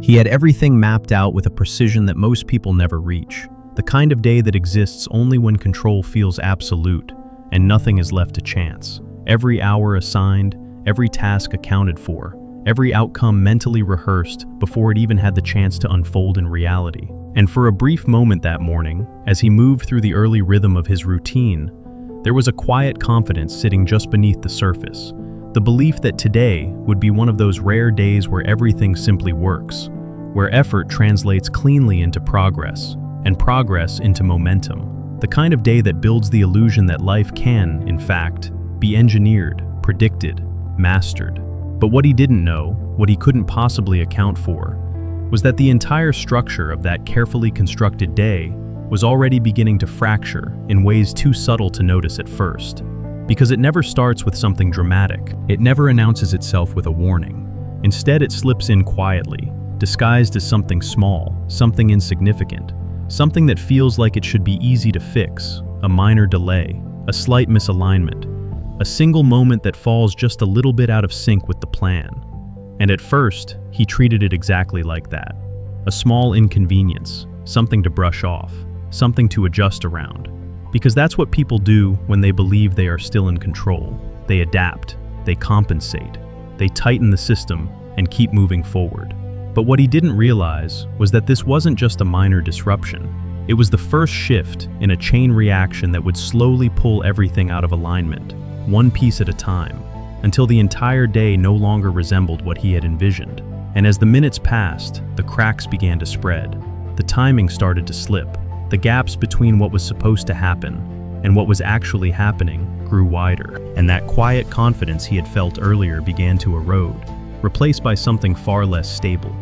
He had everything mapped out with a precision that most people never reach, the kind of day that exists only when control feels absolute and nothing is left to chance. Every hour assigned, every task accounted for, every outcome mentally rehearsed before it even had the chance to unfold in reality. And for a brief moment that morning, as he moved through the early rhythm of his routine, there was a quiet confidence sitting just beneath the surface, the belief that today would be one of those rare days where everything simply works, where effort translates cleanly into progress, and progress into momentum. The kind of day that builds the illusion that life can, in fact, be engineered, predicted, mastered. But what he didn't know, what he couldn't possibly account for, was that the entire structure of that carefully constructed day was already beginning to fracture in ways too subtle to notice at first. Because it never starts with something dramatic. It never announces itself with a warning. Instead, it slips in quietly, disguised as something small, something insignificant, something that feels like it should be easy to fix, a minor delay, a slight misalignment, a single moment that falls just a little bit out of sync with the plan. And at first, he treated it exactly like that. A small inconvenience, something to brush off, something to adjust around. Because that's what people do when they believe they are still in control. They adapt, they compensate, they tighten the system and keep moving forward. But what he didn't realize was that this wasn't just a minor disruption. It was the first shift in a chain reaction that would slowly pull everything out of alignment, one piece at a time, until the entire day no longer resembled what he had envisioned. And as the minutes passed, the cracks began to spread. The timing started to slip. The gaps between what was supposed to happen and what was actually happening grew wider. And that quiet confidence he had felt earlier began to erode, replaced by something far less stable.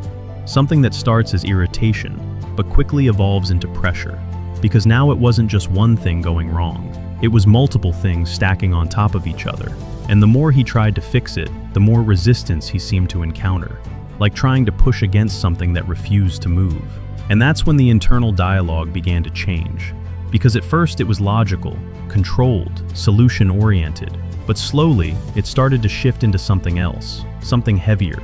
Something that starts as irritation, but quickly evolves into pressure. Because now it wasn't just one thing going wrong. It was multiple things stacking on top of each other. And the more he tried to fix it, the more resistance he seemed to encounter, like trying to push against something that refused to move. And that's when the internal dialogue began to change. Because at first it was logical, controlled, solution-oriented, but slowly it started to shift into something else, something heavier.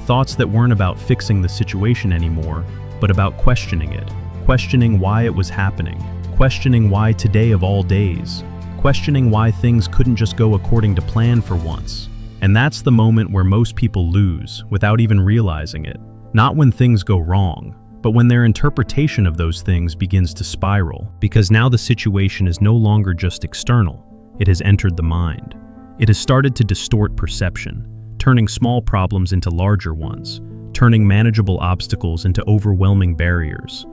Thoughts that weren't about fixing the situation anymore, but about questioning it, questioning why it was happening, questioning why today of all days, questioning why things couldn't just go according to plan for once. And that's the moment where most people lose without even realizing it. Not when things go wrong, but when their interpretation of those things begins to spiral. Because now the situation is no longer just external, it has entered the mind. It has started to distort perception, turning small problems into larger ones, turning manageable obstacles into overwhelming barriers.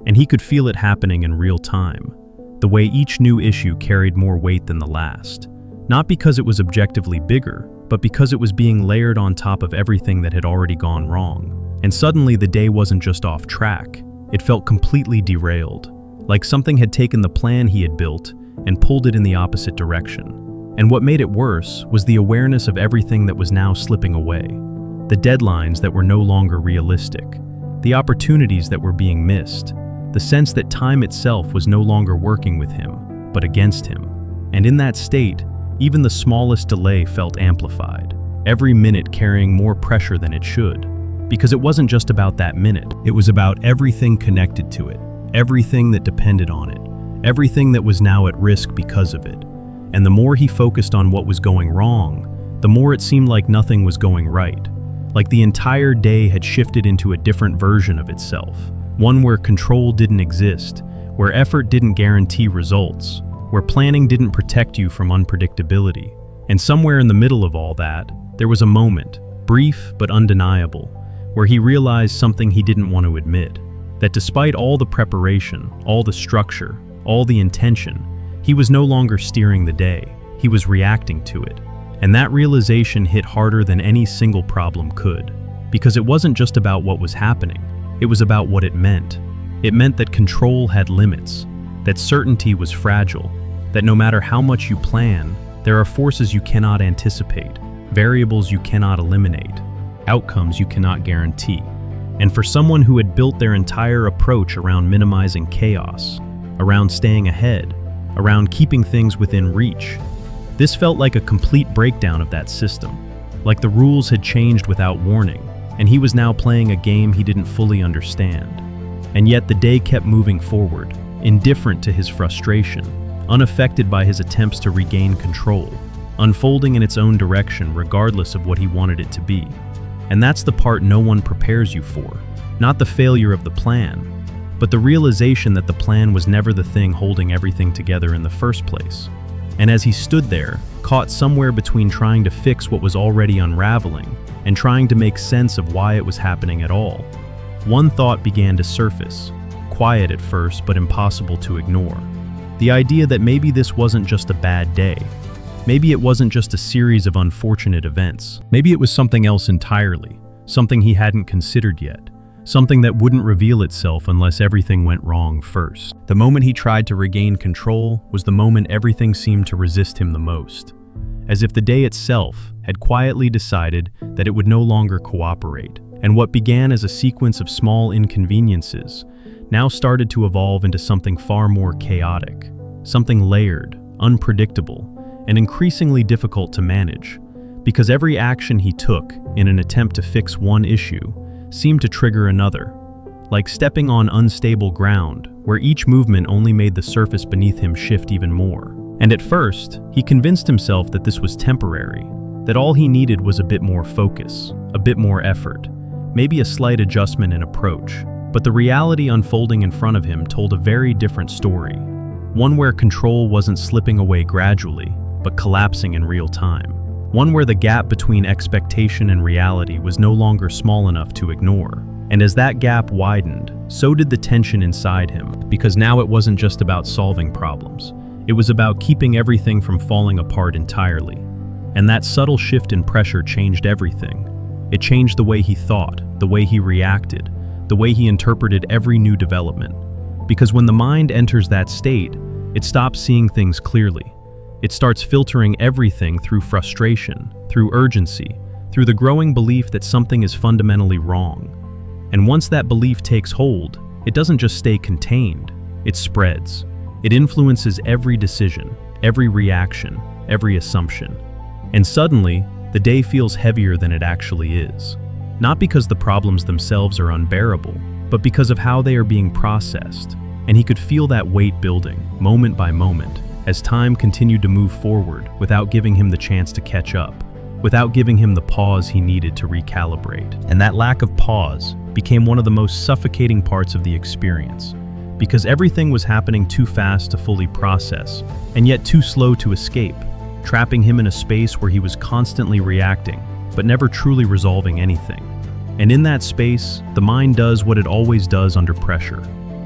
And he could feel it happening in real time, the way each new issue carried more weight than the last. Not because it was objectively bigger, but because it was being layered on top of everything that had already gone wrong. And suddenly the day wasn't just off track, it felt completely derailed, like something had taken the plan he had built and pulled it in the opposite direction. And what made it worse was the awareness of everything that was now slipping away, the deadlines that were no longer realistic, the opportunities that were being missed, the sense that time itself was no longer working with him, but against him. And in that state, even the smallest delay felt amplified, every minute carrying more pressure than it should. Because it wasn't just about that minute, it was about everything connected to it, everything that depended on it, everything that was now at risk because of it. And the more he focused on what was going wrong, the more it seemed like nothing was going right. Like the entire day had shifted into a different version of itself, one where control didn't exist, where effort didn't guarantee results, where planning didn't protect you from unpredictability. And somewhere in the middle of all that, there was a moment, brief but undeniable, where he realized something he didn't want to admit, that despite all the preparation, all the structure, all the intention, he was no longer steering the day, he was reacting to it. And that realization hit harder than any single problem could, because it wasn't just about what was happening, it was about what it meant. It meant that control had limits, that certainty was fragile, that no matter how much you plan, there are forces you cannot anticipate, variables you cannot eliminate, outcomes you cannot guarantee. And for someone who had built their entire approach around minimizing chaos, around staying ahead, around keeping things within reach, this felt like a complete breakdown of that system, like the rules had changed without warning, and he was now playing a game he didn't fully understand. And yet the day kept moving forward, indifferent to his frustration, unaffected by his attempts to regain control, unfolding in its own direction regardless of what he wanted it to be. And that's the part no one prepares you for, not the failure of the plan, but the realization that the plan was never the thing holding everything together in the first place. And as he stood there, caught somewhere between trying to fix what was already unraveling and trying to make sense of why it was happening at all, one thought began to surface, quiet at first but impossible to ignore. The idea that maybe this wasn't just a bad day. Maybe it wasn't just a series of unfortunate events. Maybe it was something else entirely, something he hadn't considered yet, something that wouldn't reveal itself unless everything went wrong first. The moment he tried to regain control was the moment everything seemed to resist him the most, as if the day itself had quietly decided that it would no longer cooperate, and what began as a sequence of small inconveniences now started to evolve into something far more chaotic, something layered, unpredictable, and increasingly difficult to manage, because every action he took in an attempt to fix one issue seemed to trigger another, like stepping on unstable ground where each movement only made the surface beneath him shift even more. And at first, he convinced himself that this was temporary, that all he needed was a bit more focus, a bit more effort, maybe a slight adjustment in approach. But the reality unfolding in front of him told a very different story, one where control wasn't slipping away gradually, but collapsing in real time. One where the gap between expectation and reality was no longer small enough to ignore. And as that gap widened, so did the tension inside him, because now it wasn't just about solving problems. It was about keeping everything from falling apart entirely. And that subtle shift in pressure changed everything. It changed the way he thought, the way he reacted, the way he interpreted every new development. Because when the mind enters that state, it stops seeing things clearly. It starts filtering everything through frustration, through urgency, through the growing belief that something is fundamentally wrong. And once that belief takes hold, it doesn't just stay contained, it spreads. It influences every decision, every reaction, every assumption. And suddenly, the day feels heavier than it actually is. Not because the problems themselves are unbearable, but because of how they are being processed. And he could feel that weight building, moment by moment, as time continued to move forward without giving him the chance to catch up, without giving him the pause he needed to recalibrate. And that lack of pause became one of the most suffocating parts of the experience, because everything was happening too fast to fully process, and yet too slow to escape, trapping him in a space where he was constantly reacting, but never truly resolving anything. And in that space, the mind does what it always does under pressure.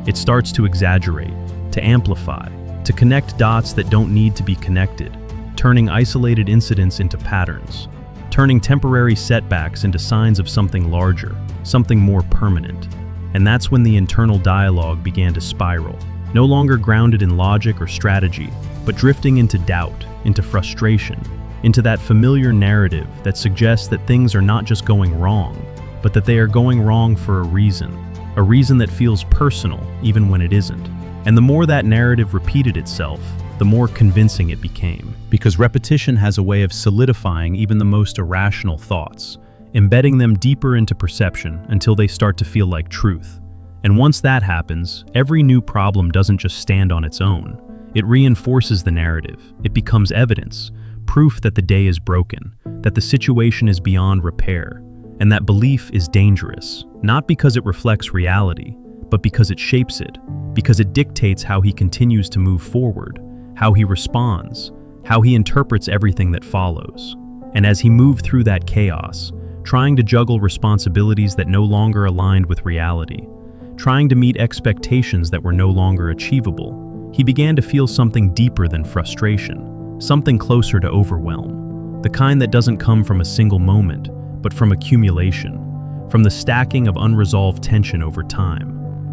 It starts to exaggerate, to amplify, to connect dots that don't need to be connected, turning isolated incidents into patterns, turning temporary setbacks into signs of something larger, something more permanent. And that's when the internal dialogue began to spiral, no longer grounded in logic or strategy, but drifting into doubt, into frustration, into that familiar narrative that suggests that things are not just going wrong, but that they are going wrong for a reason that feels personal even when it isn't. And the more that narrative repeated itself, the more convincing it became. Because repetition has a way of solidifying even the most irrational thoughts, embedding them deeper into perception until they start to feel like truth. And once that happens, every new problem doesn't just stand on its own. It reinforces the narrative. It becomes evidence, proof that the day is broken, that the situation is beyond repair, and that belief is dangerous, not because it reflects reality, but because it shapes it, because it dictates how he continues to move forward, how he responds, how he interprets everything that follows. And as he moved through that chaos, trying to juggle responsibilities that no longer aligned with reality, trying to meet expectations that were no longer achievable, he began to feel something deeper than frustration, something closer to overwhelm, the kind that doesn't come from a single moment, but from accumulation, from the stacking of unresolved tension over time.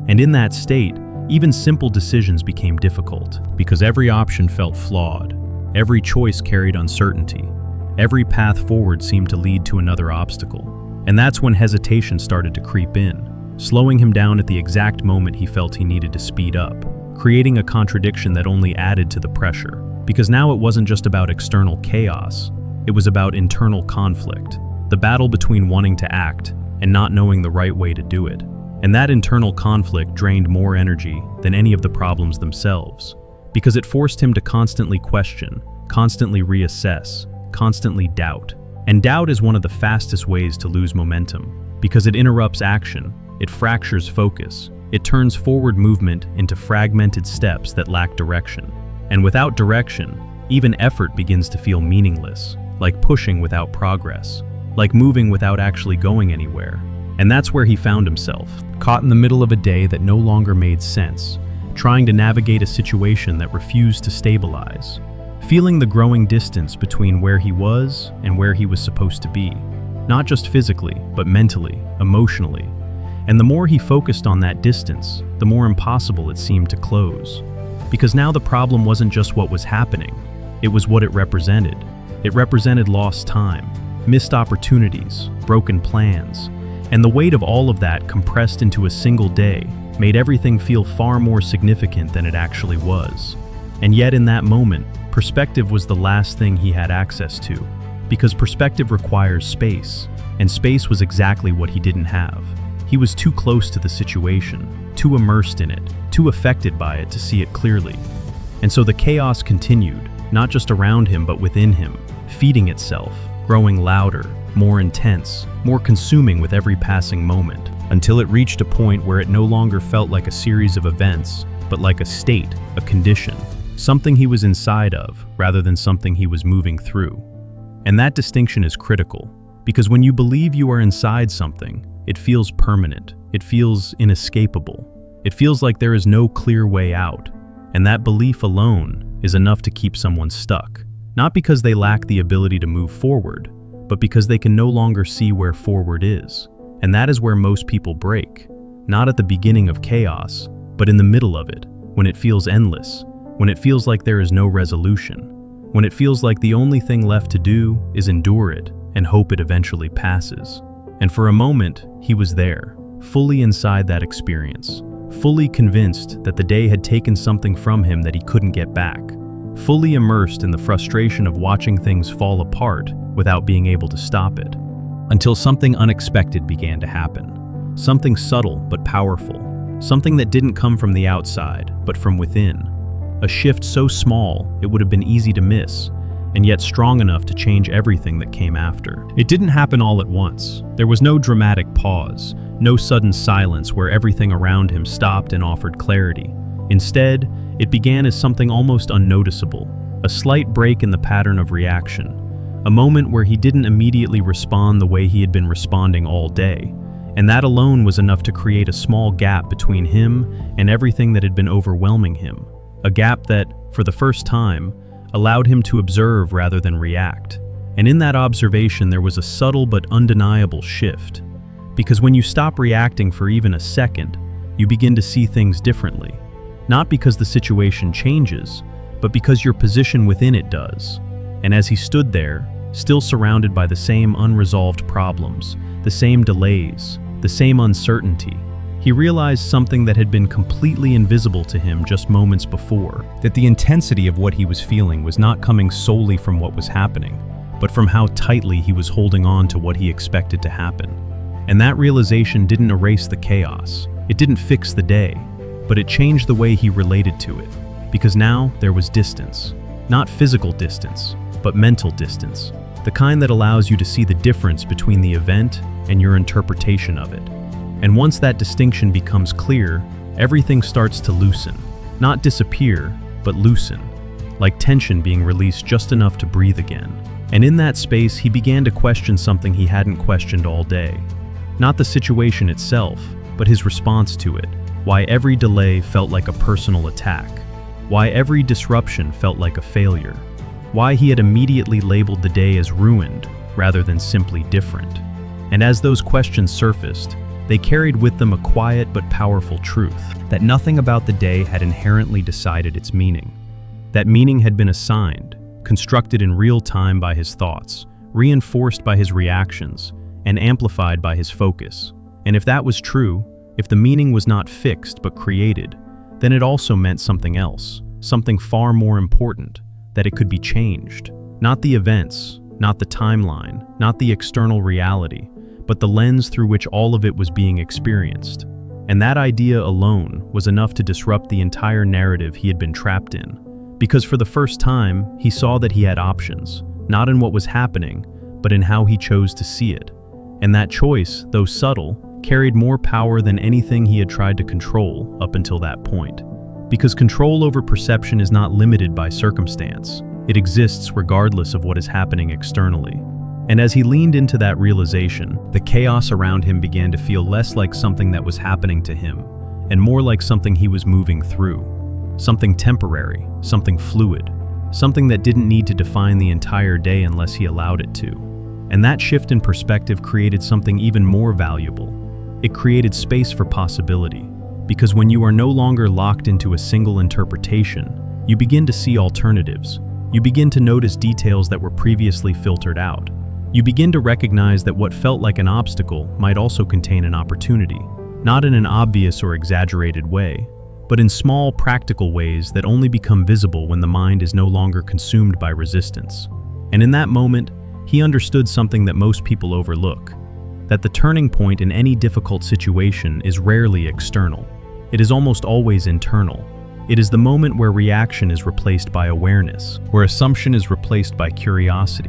And in that state, even simple decisions became difficult, because every option felt flawed, every choice carried uncertainty, every path forward seemed to lead to another obstacle. And that's when hesitation started to creep in, slowing him down at the exact moment he felt he needed to speed up, creating a contradiction that only added to the pressure. Because now it wasn't just about external chaos, it was about internal conflict, the battle between wanting to act and not knowing the right way to do it. And that internal conflict drained more energy than any of the problems themselves, because it forced him to constantly question, constantly reassess, constantly doubt. And doubt is one of the fastest ways to lose momentum, because it interrupts action, it fractures focus, it turns forward movement into fragmented steps that lack direction. And without direction, even effort begins to feel meaningless, like pushing without progress, like moving without actually going anywhere. And that's where he found himself, caught in the middle of a day that no longer made sense, trying to navigate a situation that refused to stabilize, feeling the growing distance between where he was and where he was supposed to be, not just physically, but mentally, emotionally. And the more he focused on that distance, the more impossible it seemed to close. Because now the problem wasn't just what was happening, it was what it represented. It represented lost time, missed opportunities, broken plans, and the weight of all of that compressed into a single day made everything feel far more significant than it actually was. And yet in that moment, perspective was the last thing he had access to, because perspective requires space, and space was exactly what he didn't have. He was too close to the situation, too immersed in it, too affected by it to see it clearly. And so the chaos continued, not just around him but within him, feeding itself, growing louder, more intense, more consuming with every passing moment, until it reached a point where it no longer felt like a series of events, but like a state, a condition, something he was inside of rather than something he was moving through. And that distinction is critical, because when you believe you are inside something, it feels permanent, it feels inescapable, it feels like there is no clear way out, and that belief alone is enough to keep someone stuck, not because they lack the ability to move forward, but because they can no longer see where forward is. And that is where most people break, not at the beginning of chaos, but in the middle of it, when it feels endless, when it feels like there is no resolution, when it feels like the only thing left to do is endure it and hope it eventually passes. And for a moment, he was there, fully inside that experience, fully convinced that the day had taken something from him that he couldn't get back, fully immersed in the frustration of watching things fall apart without being able to stop it. Until something unexpected began to happen. Something subtle but powerful. Something that didn't come from the outside, but from within. A shift so small it would have been easy to miss, and yet strong enough to change everything that came after. It didn't happen all at once. There was no dramatic pause, no sudden silence where everything around him stopped and offered clarity. Instead, it began as something almost unnoticeable, a slight break in the pattern of reaction, a moment where he didn't immediately respond the way he had been responding all day, and that alone was enough to create a small gap between him and everything that had been overwhelming him, a gap that, for the first time, allowed him to observe rather than react. And in that observation there was a subtle but undeniable shift, because when you stop reacting for even a second, you begin to see things differently, not because the situation changes, but because your position within it does. And as he stood there, still surrounded by the same unresolved problems, the same delays, the same uncertainty, he realized something that had been completely invisible to him just moments before, that the intensity of what he was feeling was not coming solely from what was happening, but from how tightly he was holding on to what he expected to happen. And that realization didn't erase the chaos, it didn't fix the day, but it changed the way he related to it, because now there was distance, not physical distance, but mental distance, the kind that allows you to see the difference between the event and your interpretation of it. And once that distinction becomes clear, everything starts to loosen, not disappear, but loosen, like tension being released just enough to breathe again. And in that space, he began to question something he hadn't questioned all day. Not the situation itself, but his response to it. Why every delay felt like a personal attack. Why every disruption felt like a failure. Why he had immediately labeled the day as ruined rather than simply different. And as those questions surfaced, they carried with them a quiet but powerful truth, that nothing about the day had inherently decided its meaning. That meaning had been assigned, constructed in real time by his thoughts, reinforced by his reactions, and amplified by his focus. And if that was true, if the meaning was not fixed but created, then it also meant something else, something far more important, that it could be changed. Not the events, not the timeline, not the external reality, but but the lens through which all of it was being experienced. And that idea alone was enough to disrupt the entire narrative he had been trapped in. Because for the first time, he saw that he had options, not in what was happening, but in how he chose to see it. And that choice, though subtle, carried more power than anything he had tried to control up until that point. Because control over perception is not limited by circumstance. It exists regardless of what is happening externally. And as he leaned into that realization, the chaos around him began to feel less like something that was happening to him, and more like something he was moving through. Something temporary, something fluid, something that didn't need to define the entire day unless he allowed it to. And that shift in perspective created something even more valuable. It created space for possibility, because when you are no longer locked into a single interpretation, you begin to see alternatives. You begin to notice details that were previously filtered out. You begin to recognize that what felt like an obstacle might also contain an opportunity, not in an obvious or exaggerated way, but in small, practical ways that only become visible when the mind is no longer consumed by resistance. And in that moment, he understood something that most people overlook, that the turning point in any difficult situation is rarely external. It is almost always internal. It is the moment where reaction is replaced by awareness, where assumption is replaced by curiosity,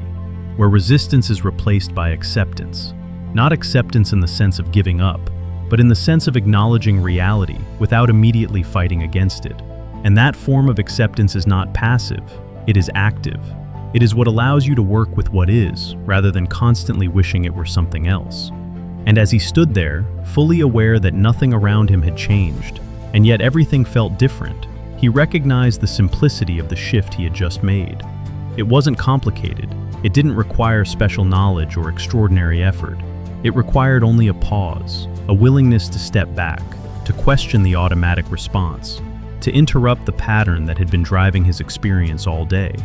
where resistance is replaced by acceptance. Not acceptance in the sense of giving up, but in the sense of acknowledging reality without immediately fighting against it. And that form of acceptance is not passive, it is active. It is what allows you to work with what is, rather than constantly wishing it were something else. And as he stood there, fully aware that nothing around him had changed, and yet everything felt different, he recognized the simplicity of the shift he had just made. It wasn't complicated. It didn't require special knowledge or extraordinary effort. It required only a pause, a willingness to step back, to question the automatic response, to interrupt the pattern that had been driving his experience all day.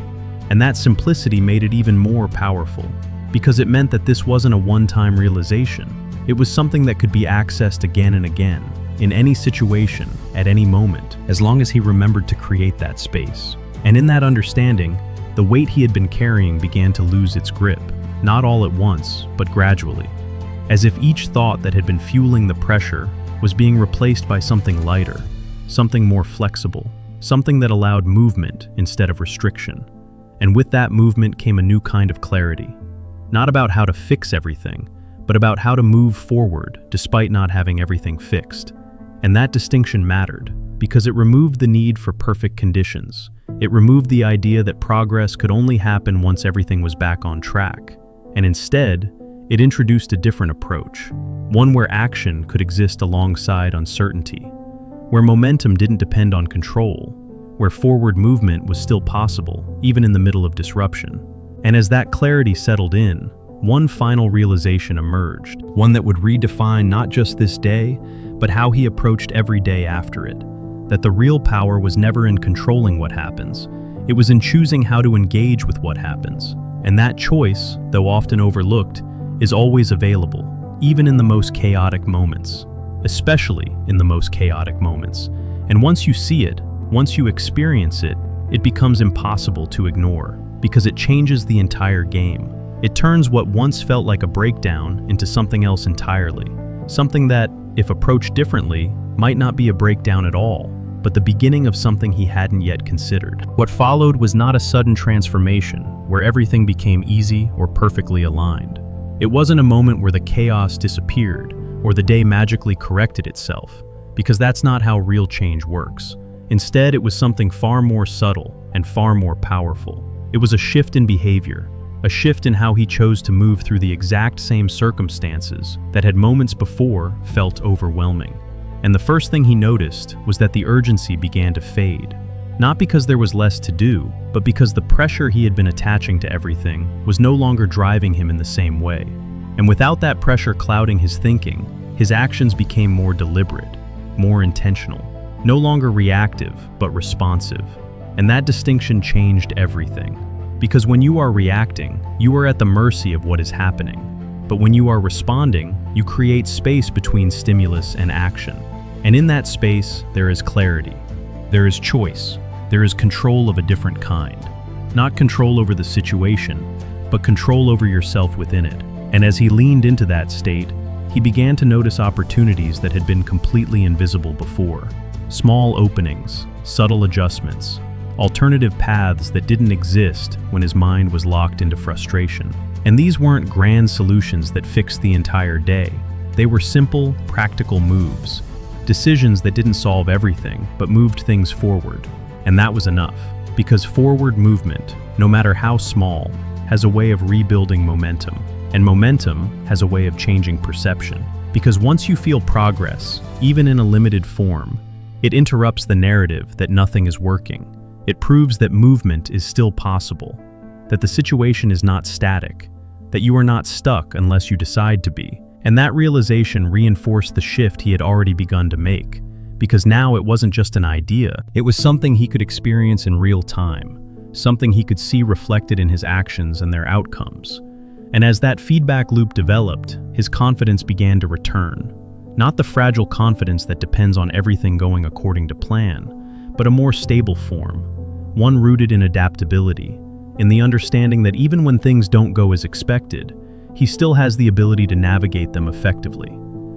And that simplicity made it even more powerful, because it meant that this wasn't a one-time realization. It was something that could be accessed again and again, in any situation, at any moment, as long as he remembered to create that space. And in that understanding, the weight he had been carrying began to lose its grip, not all at once, but gradually, as if each thought that had been fueling the pressure was being replaced by something lighter, something more flexible, something that allowed movement instead of restriction. And with that movement came a new kind of clarity, not about how to fix everything, but about how to move forward despite not having everything fixed. And that distinction mattered, because it removed the need for perfect conditions. It removed the idea that progress could only happen once everything was back on track. And instead, it introduced a different approach, one where action could exist alongside uncertainty, where momentum didn't depend on control, where forward movement was still possible, even in the middle of disruption. And as that clarity settled in, one final realization emerged, one that would redefine not just this day, but how he approached every day after it. That the real power was never in controlling what happens, it was in choosing how to engage with what happens. And that choice, though often overlooked, is always available, even in the most chaotic moments, especially in the most chaotic moments. And once you see it, once you experience it, it becomes impossible to ignore, because it changes the entire game. It turns what once felt like a breakdown into something else entirely, something that, if approached differently, might not be a breakdown at all, but the beginning of something he hadn't yet considered. What followed was not a sudden transformation, where everything became easy or perfectly aligned. It wasn't a moment where the chaos disappeared, or the day magically corrected itself, because that's not how real change works. Instead, it was something far more subtle and far more powerful. It was a shift in behavior, a shift in how he chose to move through the exact same circumstances that had moments before felt overwhelming. And the first thing he noticed was that the urgency began to fade. Not because there was less to do, but because the pressure he had been attaching to everything was no longer driving him in the same way. And without that pressure clouding his thinking, his actions became more deliberate, more intentional, no longer reactive, but responsive. And that distinction changed everything. Because when you are reacting, you are at the mercy of what is happening. But when you are responding, you create space between stimulus and action. And in that space, there is clarity. There is choice. There is control of a different kind. Not control over the situation, but control over yourself within it. And as he leaned into that state, he began to notice opportunities that had been completely invisible before. Small openings, subtle adjustments, alternative paths that didn't exist when his mind was locked into frustration. And these weren't grand solutions that fixed the entire day. They were simple, practical moves. Decisions that didn't solve everything, but moved things forward. And that was enough. Because forward movement, no matter how small, has a way of rebuilding momentum. And momentum has a way of changing perception. Because once you feel progress, even in a limited form, it interrupts the narrative that nothing is working. It proves that movement is still possible, that the situation is not static, that you are not stuck unless you decide to be. And that realization reinforced the shift he had already begun to make, because now it wasn't just an idea, it was something he could experience in real time, something he could see reflected in his actions and their outcomes. And as that feedback loop developed, his confidence began to return. Not the fragile confidence that depends on everything going according to plan, but a more stable form, one rooted in adaptability, in the understanding that even when things don't go as expected, he still has the ability to navigate them effectively.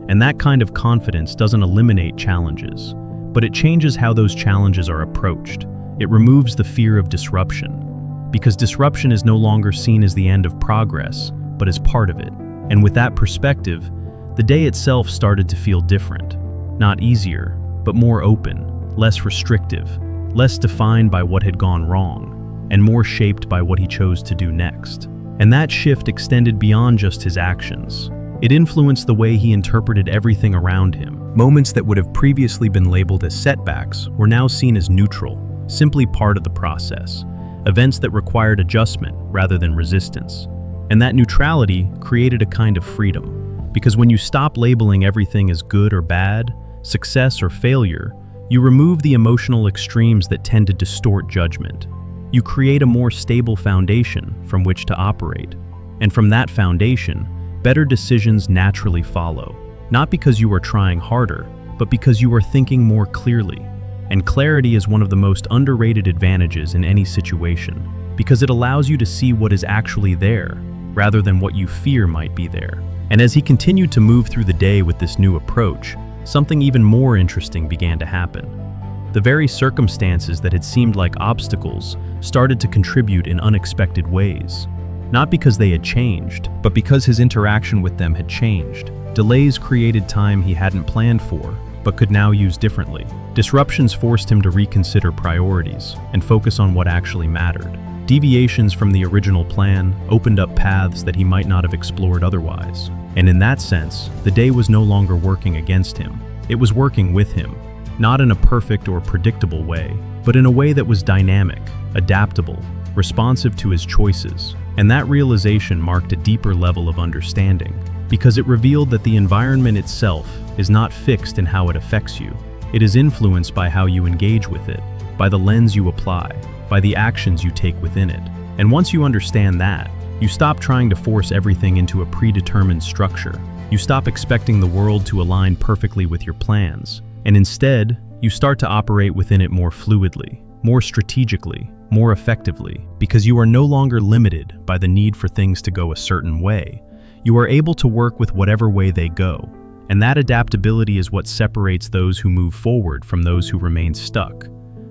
And that kind of confidence doesn't eliminate challenges, but it changes how those challenges are approached. It removes the fear of disruption, because disruption is no longer seen as the end of progress, but as part of it. And with that perspective, the day itself started to feel different. Not easier, but more open, less restrictive, less defined by what had gone wrong, and more shaped by what he chose to do next. And that shift extended beyond just his actions. It influenced the way he interpreted everything around him. Moments that would have previously been labeled as setbacks were now seen as neutral, simply part of the process. Events that required adjustment rather than resistance. And that neutrality created a kind of freedom. Because when you stop labeling everything as good or bad, success or failure, you remove the emotional extremes that tend to distort judgment. You create a more stable foundation from which to operate. And from that foundation, better decisions naturally follow. Not because you are trying harder, but because you are thinking more clearly. And clarity is one of the most underrated advantages in any situation, because it allows you to see what is actually there, rather than what you fear might be there. And as he continued to move through the day with this new approach, something even more interesting began to happen. The very circumstances that had seemed like obstacles started to contribute in unexpected ways. Not because they had changed, but because his interaction with them had changed. Delays created time he hadn't planned for, but could now use differently. Disruptions forced him to reconsider priorities and focus on what actually mattered. Deviations from the original plan opened up paths that he might not have explored otherwise. And in that sense, the day was no longer working against him. It was working with him, not in a perfect or predictable way, but in a way that was dynamic, adaptable, responsive to his choices. And that realization marked a deeper level of understanding, because it revealed that the environment itself is not fixed in how it affects you. It is influenced by how you engage with it, by the lens you apply, by the actions you take within it. And once you understand that, you stop trying to force everything into a predetermined structure. You stop expecting the world to align perfectly with your plans, and instead, you start to operate within it more fluidly, more strategically, more effectively, because you are no longer limited by the need for things to go a certain way. You are able to work with whatever way they go, and that adaptability is what separates those who move forward from those who remain stuck.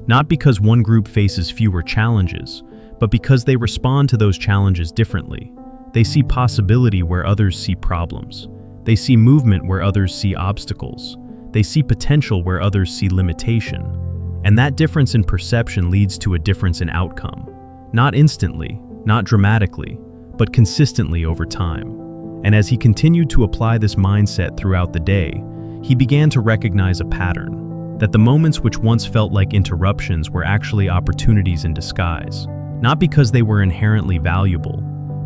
Not because one group faces fewer challenges, but because they respond to those challenges differently. They see possibility where others see problems. They see movement where others see obstacles. They see potential where others see limitation. And that difference in perception leads to a difference in outcome. Not instantly, not dramatically, but consistently over time. And as he continued to apply this mindset throughout the day, he began to recognize a pattern, that the moments which once felt like interruptions were actually opportunities in disguise, not because they were inherently valuable,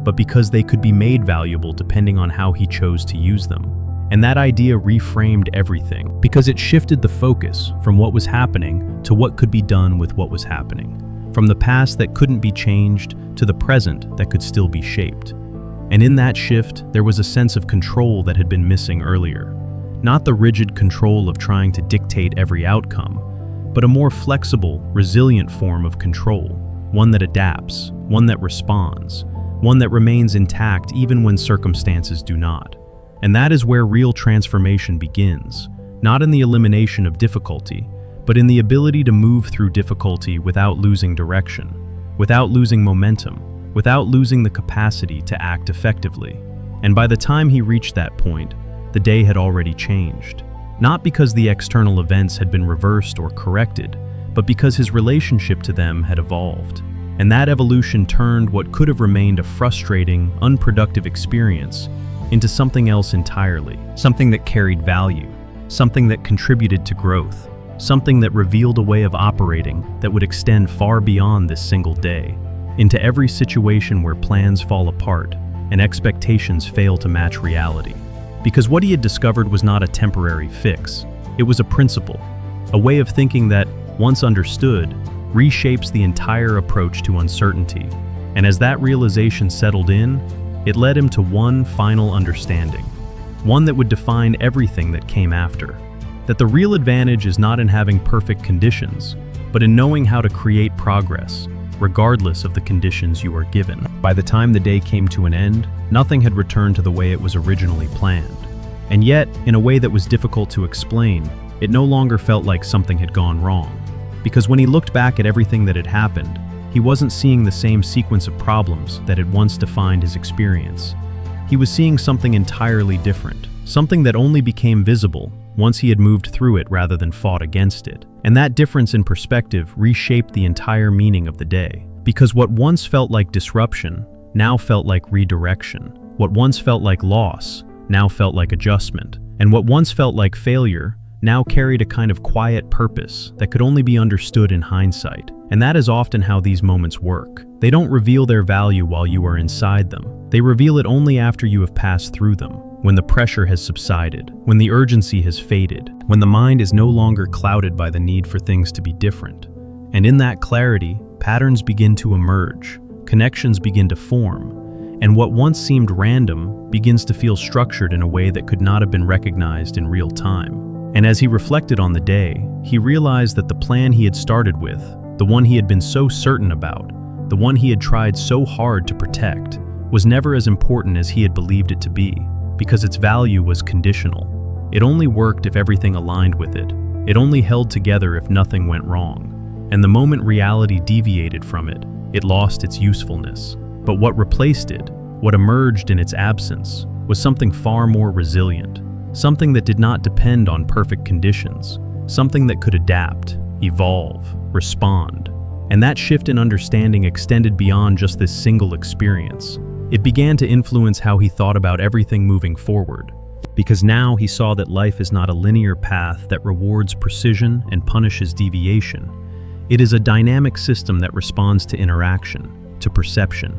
but because they could be made valuable depending on how he chose to use them. And that idea reframed everything, because it shifted the focus from what was happening to what could be done with what was happening, from the past that couldn't be changed to the present that could still be shaped. And in that shift, there was a sense of control that had been missing earlier. Not the rigid control of trying to dictate every outcome, but a more flexible, resilient form of control, one that adapts, one that responds, one that remains intact even when circumstances do not. And that is where real transformation begins, not in the elimination of difficulty, but in the ability to move through difficulty without losing direction, without losing momentum, without losing the capacity to act effectively. And by the time he reached that point, the day had already changed. Not because the external events had been reversed or corrected, but because his relationship to them had evolved. And that evolution turned what could have remained a frustrating, unproductive experience into something else entirely. Something that carried value, something that contributed to growth, something that revealed a way of operating that would extend far beyond this single day, into every situation where plans fall apart and expectations fail to match reality. Because what he had discovered was not a temporary fix, it was a principle, a way of thinking that, once understood, reshapes the entire approach to uncertainty. And as that realization settled in, it led him to one final understanding, one that would define everything that came after. That the real advantage is not in having perfect conditions, but in knowing how to create progress, regardless of the conditions you are given. By the time the day came to an end, nothing had returned to the way it was originally planned. And yet, in a way that was difficult to explain, it no longer felt like something had gone wrong. Because when he looked back at everything that had happened, he wasn't seeing the same sequence of problems that had once defined his experience. He was seeing something entirely different, something that only became visible once he had moved through it rather than fought against it. And that difference in perspective reshaped the entire meaning of the day. Because what once felt like disruption now felt like redirection. What once felt like loss now felt like adjustment. And what once felt like failure now carried a kind of quiet purpose that could only be understood in hindsight. And that is often how these moments work. They don't reveal their value while you are inside them. They reveal it only after you have passed through them, when the pressure has subsided, when the urgency has faded, when the mind is no longer clouded by the need for things to be different. And in that clarity, patterns begin to emerge, connections begin to form, and what once seemed random begins to feel structured in a way that could not have been recognized in real time. And as he reflected on the day, he realized that the plan he had started with, the one he had been so certain about, the one he had tried so hard to protect, was never as important as he had believed it to be, because its value was conditional. It only worked if everything aligned with it. It only held together if nothing went wrong. And the moment reality deviated from it, it lost its usefulness. But what replaced it, what emerged in its absence, was something far more resilient. Something that did not depend on perfect conditions. Something that could adapt, evolve, respond. And that shift in understanding extended beyond just this single experience. It began to influence how he thought about everything moving forward. Because now he saw that life is not a linear path that rewards precision and punishes deviation. It is a dynamic system that responds to interaction, to perception,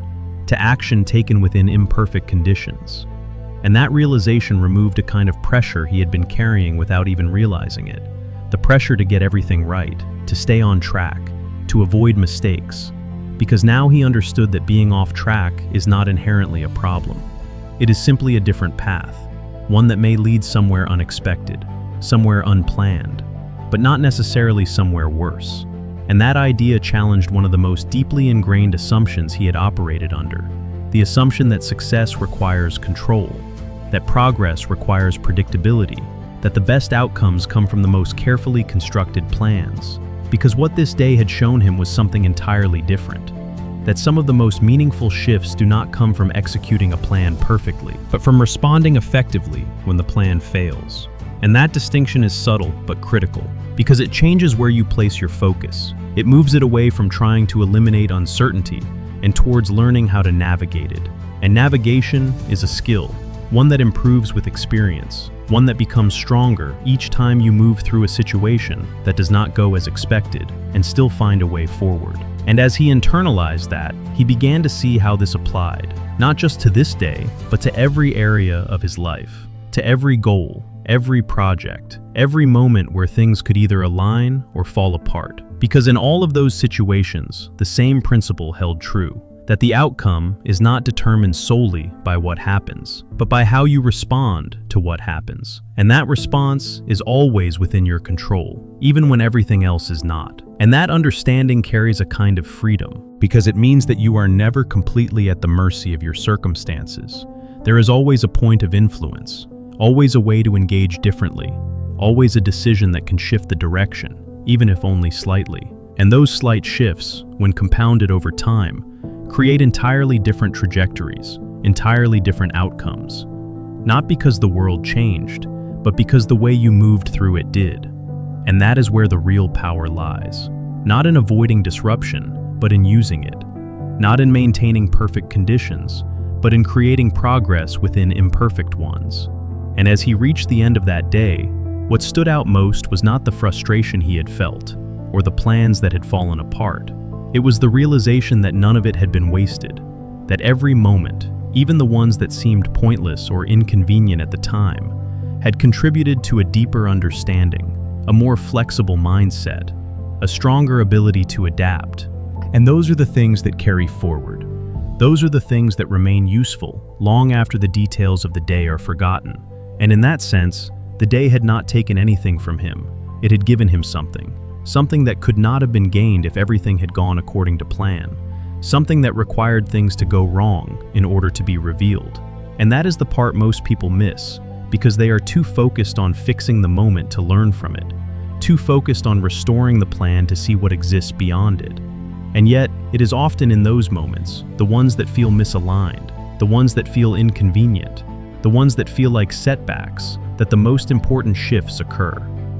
to action taken within imperfect conditions. And that realization removed a kind of pressure he had been carrying without even realizing it. The pressure to get everything right, to stay on track, to avoid mistakes. Because now he understood that being off track is not inherently a problem. It is simply a different path, one that may lead somewhere unexpected, somewhere unplanned, but not necessarily somewhere worse. And that idea challenged one of the most deeply ingrained assumptions he had operated under, the assumption that success requires control, that progress requires predictability, that the best outcomes come from the most carefully constructed plans. Because what this day had shown him was something entirely different. That some of the most meaningful shifts do not come from executing a plan perfectly, but from responding effectively when the plan fails. And that distinction is subtle but critical, because it changes where you place your focus. It moves it away from trying to eliminate uncertainty and towards learning how to navigate it. And navigation is a skill, one that improves with experience, one that becomes stronger each time you move through a situation that does not go as expected and still find a way forward. And as he internalized that, he began to see how this applied, not just to this day, but to every area of his life, to every goal, every project, every moment where things could either align or fall apart. Because in all of those situations, the same principle held true, that the outcome is not determined solely by what happens, but by how you respond to what happens. And that response is always within your control, even when everything else is not. And that understanding carries a kind of freedom, because it means that you are never completely at the mercy of your circumstances. There is always a point of influence, always a way to engage differently, always a decision that can shift the direction, even if only slightly. And those slight shifts, when compounded over time, create entirely different trajectories, entirely different outcomes. Not because the world changed, but because the way you moved through it did. And that is where the real power lies. Not in avoiding disruption, but in using it. Not in maintaining perfect conditions, but in creating progress within imperfect ones. And as he reached the end of that day, what stood out most was not the frustration he had felt, or the plans that had fallen apart. It was the realization that none of it had been wasted, that every moment, even the ones that seemed pointless or inconvenient at the time, had contributed to a deeper understanding, a more flexible mindset, a stronger ability to adapt. And those are the things that carry forward. Those are the things that remain useful long after the details of the day are forgotten. And in that sense, the day had not taken anything from him. It had given him something that could not have been gained if everything had gone according to plan, something that required things to go wrong in order to be revealed. And that is the part most people miss, because they are too focused on fixing the moment to learn from it, too focused on restoring the plan to see what exists beyond it. And yet, it is often in those moments, the ones that feel misaligned, the ones that feel inconvenient, the ones that feel like setbacks, that the most important shifts occur.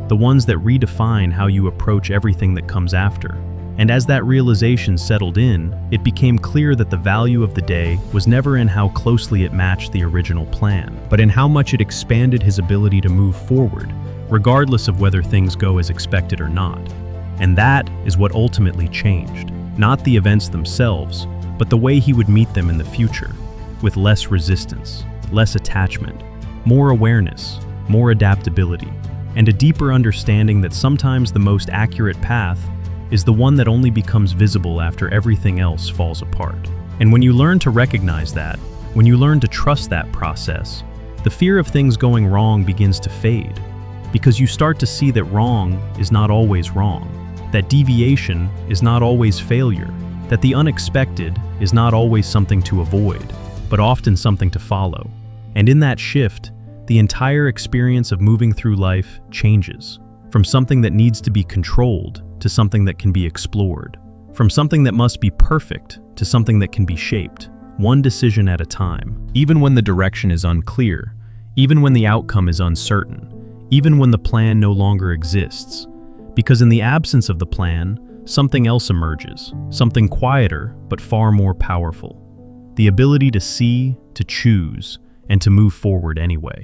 The ones that redefine how you approach everything that comes after. And as that realization settled in, it became clear that the value of the day was never in how closely it matched the original plan, but in how much it expanded his ability to move forward, regardless of whether things go as expected or not. And that is what ultimately changed. Not the events themselves, but the way he would meet them in the future, with less resistance, less attachment, more awareness, more adaptability, and a deeper understanding that sometimes the most accurate path is the one that only becomes visible after everything else falls apart. And when you learn to recognize that, when you learn to trust that process, the fear of things going wrong begins to fade, because you start to see that wrong is not always wrong, that deviation is not always failure, that the unexpected is not always something to avoid, but often something to follow. And in that shift, the entire experience of moving through life changes, from something that needs to be controlled to something that can be explored, from something that must be perfect to something that can be shaped, one decision at a time. Even when the direction is unclear, even when the outcome is uncertain, even when the plan no longer exists, because in the absence of the plan, something else emerges, something quieter but far more powerful. The ability to see, to choose, and to move forward anyway.